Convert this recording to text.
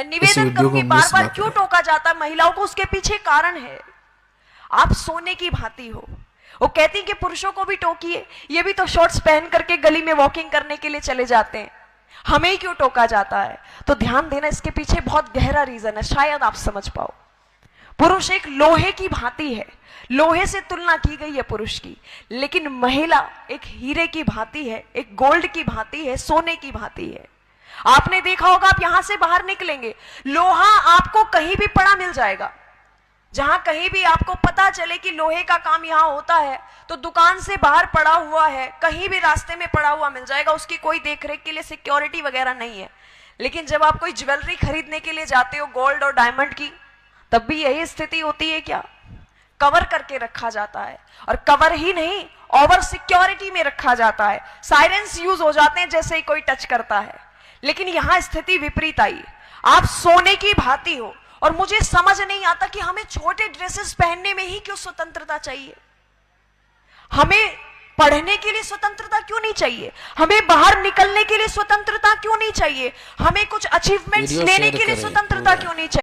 मैं निवेदन करूंगी, बार बार क्यों टोका जाता महिलाओं को, उसके पीछे कारण है। आप सोने की भांति हो। वो कहती कि पुरुषों को भी टोकिए, ये भी तो शॉर्ट्स पहन करके गली में वॉकिंग करने के लिए चले जाते हैं, हमें ही क्यों टोका जाता है? तो ध्यान देना, इसके पीछे बहुत गहरा रीजन है, शायद आप समझ पाओ। पुरुष एक लोहे की भांति है, लोहे से तुलना की गई है पुरुष की, लेकिन महिला एक हीरे की भांति है, एक गोल्ड की भांति है, सोने की भांति है। आपने देखा होगा, आप यहां से बाहर निकलेंगे, लोहा आपको कहीं भी पड़ा मिल जाएगा। जहां कहीं भी आपको पता चले कि लोहे का काम यहां होता है, तो दुकान से बाहर पड़ा हुआ है, कहीं भी रास्ते में पड़ा हुआ मिल जाएगा, उसकी कोई देखरेख के लिए सिक्योरिटी वगैरह नहीं है। लेकिन जब आप कोई ज्वेलरी खरीदने के लिए जाते हो, गोल्ड और डायमंड की, तब भी यही स्थिति होती है क्या? कवर करके रखा जाता है, और कवर ही नहीं, ओवर सिक्योरिटी में रखा जाता है। साइरेंस यूज हो जाते हैं जैसे ही कोई टच करता है। लेकिन यहां स्थिति विपरीत आई, आप सोने की भांति हो। और मुझे समझ नहीं आता कि हमें छोटे ड्रेसेस पहनने में ही क्यों स्वतंत्रता चाहिए? हमें पढ़ने के लिए स्वतंत्रता क्यों नहीं चाहिए? हमें बाहर निकलने के लिए स्वतंत्रता क्यों नहीं चाहिए? हमें कुछ अचीवमेंट्स लेने के लिए स्वतंत्रता क्यों नहीं चाहिए?